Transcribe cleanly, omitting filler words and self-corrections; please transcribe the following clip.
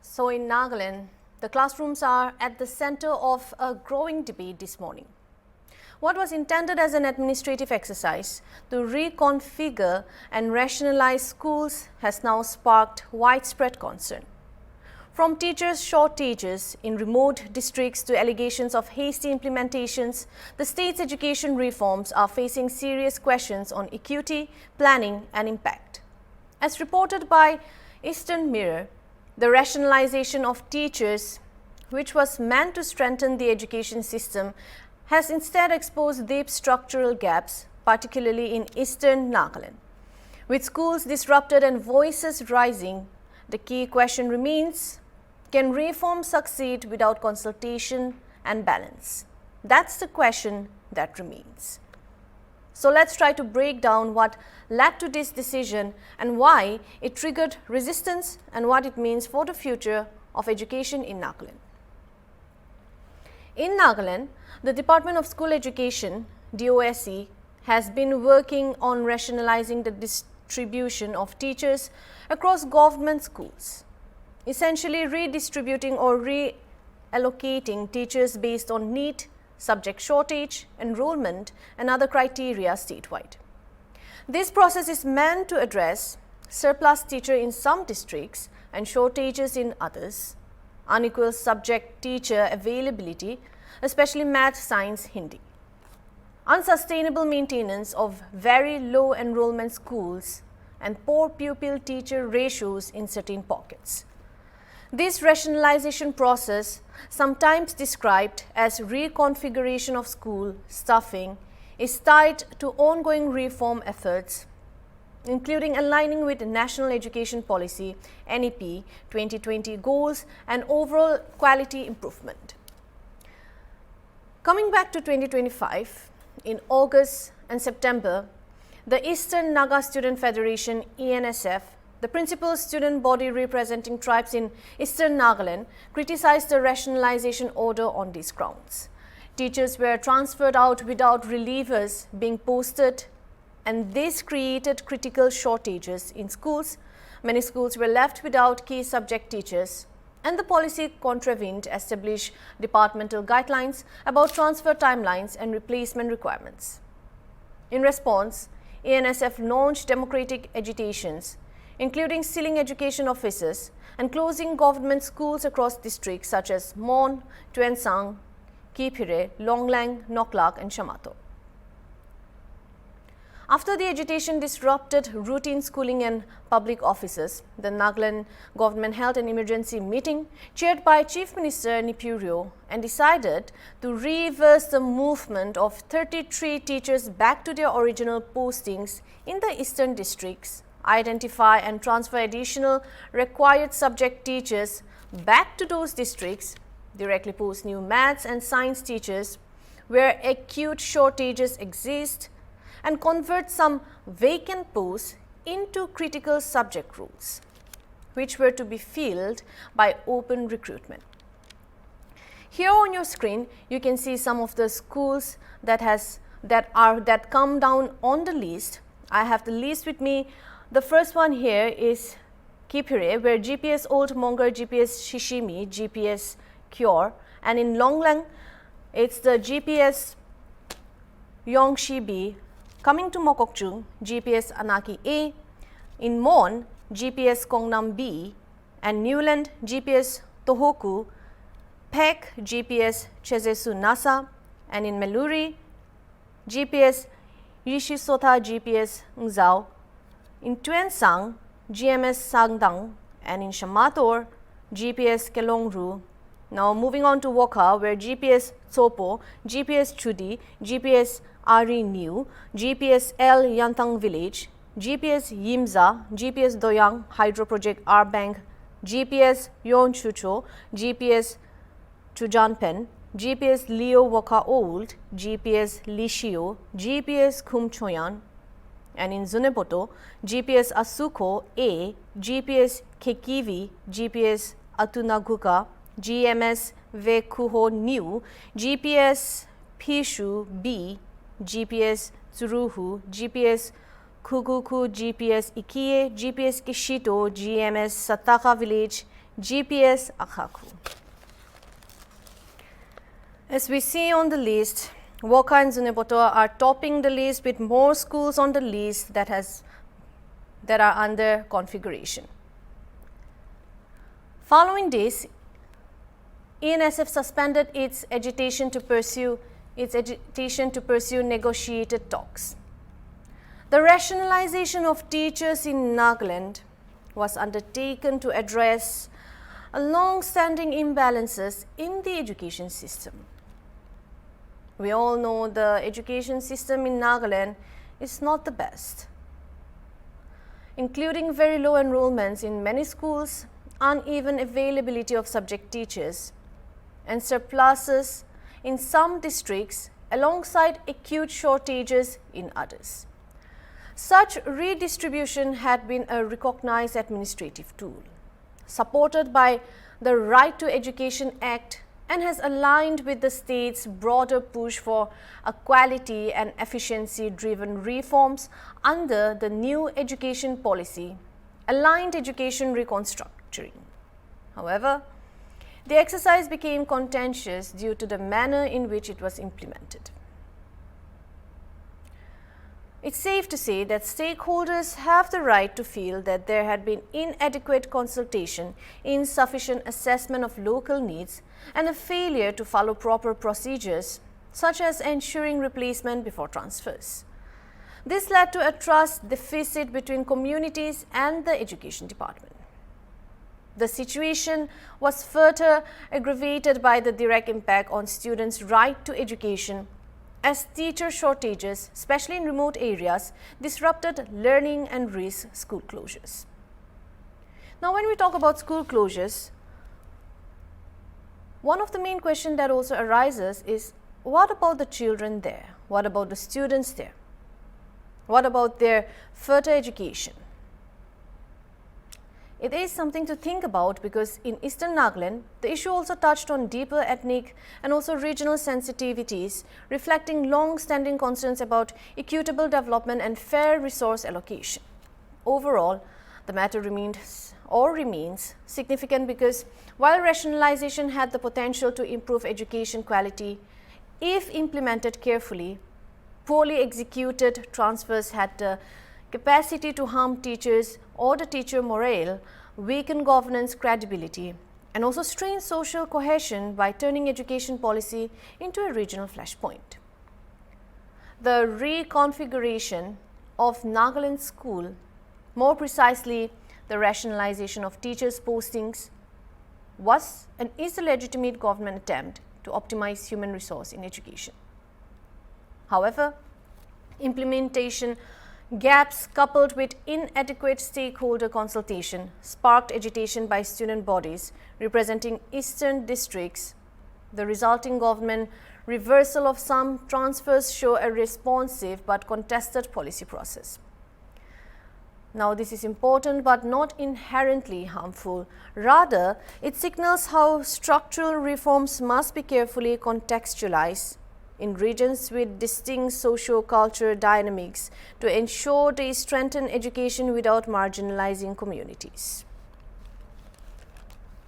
So in Nagaland, the classrooms are at the center of a growing debate this morning. What was intended as an administrative exercise to reconfigure and rationalize schools has now sparked widespread concern. From teachers' shortages in remote districts to allegations of hasty implementations, the state's education reforms are facing serious questions on equity, planning and impact. As reported by Eastern Mirror, the rationalization of teachers, which was meant to strengthen the education system, has instead exposed deep structural gaps, particularly in Eastern Nagaland. With schools disrupted and voices rising, the key question remains, can reform succeed without consultation and balance? That's the question that remains. So let's try to break down what led to this decision and why it triggered resistance and what it means for the future of education in Nagaland. In Nagaland, the Department of School Education, DOSE, has been working on rationalizing the distribution of teachers across government schools, essentially redistributing or reallocating teachers based on need, subject shortage, enrollment and other criteria statewide. This process is meant to address surplus teacher in some districts and shortages in others, unequal subject teacher availability, especially math, science, Hindi, unsustainable maintenance of very low enrollment schools and poor pupil-teacher ratios in certain pockets. This rationalization process, sometimes described as reconfiguration of school staffing, is tied to ongoing reform efforts, including aligning with National Education Policy (NEP) 2020 goals and overall quality improvement. Coming back to 2025, in August and September, the Eastern Naga Student Federation (ENSF), the principal student body representing tribes in Eastern Nagaland, criticized the rationalization order on these grounds. Teachers were transferred out without relievers being posted, and this created critical shortages in schools. Many schools were left without key subject teachers, and the policy contravened established departmental guidelines about transfer timelines and replacement requirements. In response, ENSF launched democratic agitations, including sealing education offices and closing government schools across districts such as Mon, Tuan Sang, Kipire, Longlang, Noklak and Shamato. After the agitation disrupted routine schooling and public offices, the Nagaland government held an emergency meeting chaired by Chief Minister Nipurio and decided to reverse the movement of 33 teachers back to their original postings in the eastern districts, identify and transfer additional required subject teachers back to those districts, directly post new maths and science teachers where acute shortages exist, and convert some vacant posts into critical subject roles, which were to be filled by open recruitment. Here on your screen, you can see some of the schools that come down on the list. I have the list with me. The first one here is Kipire, where GPS Old Mongar, GPS Shishimi, GPS Cure, and in Longlang, it's the GPS Yongshi B. Coming to Mokokchung, GPS Anaki A, in Mon, GPS Kongnam B, and Newland, GPS Tohoku, Pek, GPS Chezesu Nasa, and in Meluri, GPS Yishisota, GPS Ngzao, in Tuan Sang, GMS Sangdang, and in Shamator, GPS Kelongru. Now moving on to Woka, where GPS Tsopo, GPS Chudi, GPS Ari New, GPS L Yantang Village, GPS Yimza, GPS Doyang Hydro Project R Bank, GPS Yon Chucho, GPS Chujanpen, GPS Leo Woka Old, GPS Lishio, GPS Kumchoyan, and in Zuneboto, GPS Asuko A, GPS Kekivi, GPS Atunaguka, GMS Vekuho New, GPS Pishu B, GPS Tsuruhu, GPS Kuguku, GPS Ikie, GPS Kishito, GMS Sataka Village, GPS Akhaku. As we see on the list, Waka and Zunebotoa are topping the list with more schools on the list that are under configuration. Following this, ENSF suspended its agitation to pursue negotiated talks. The rationalization of teachers in Nagaland was undertaken to address long-standing imbalances in the education system. We all know the education system in Nagaland is not the best, including very low enrollments in many schools, uneven availability of subject teachers, and surpluses in some districts alongside acute shortages in others. Such redistribution had been a recognized administrative tool, supported by the Right to Education Act, and has aligned with the state's broader push for a quality and efficiency-driven reforms under the new education policy, aligned education reconstructing. However, the exercise became contentious due to the manner in which it was implemented. It's safe to say that stakeholders have the right to feel that there had been inadequate consultation, insufficient assessment of local needs, and a failure to follow proper procedures, such as ensuring replacement before transfers. This led to a trust deficit between communities and the education department. The situation was further aggravated by the direct impact on students' right to education, as teacher shortages, especially in remote areas, disrupted learning and risked school closures. Now, when we talk about school closures, one of the main questions that also arises is, what about the children there? What about the students there? What about their further education? It is something to think about because in Eastern Nagaland, the issue also touched on deeper ethnic and also regional sensitivities, reflecting long-standing concerns about equitable development and fair resource allocation. Overall, the matter remains significant because while rationalization had the potential to improve education quality, if implemented carefully, poorly executed transfers had the capacity to harm teachers or the teacher morale, weaken governance credibility, and also strain social cohesion by turning education policy into a regional flashpoint. The reconfiguration of Nagaland school, more precisely the rationalization of teachers' postings, was and is a legitimate government attempt to optimize human resource in education. However, implementation gaps coupled with inadequate stakeholder consultation sparked agitation by student bodies representing eastern districts. The resulting government reversal of some transfers show a responsive but contested policy process. Now, this is important but not inherently harmful. Rather, it signals how structural reforms must be carefully contextualized in regions with distinct socio-cultural dynamics to ensure they strengthen education without marginalizing communities.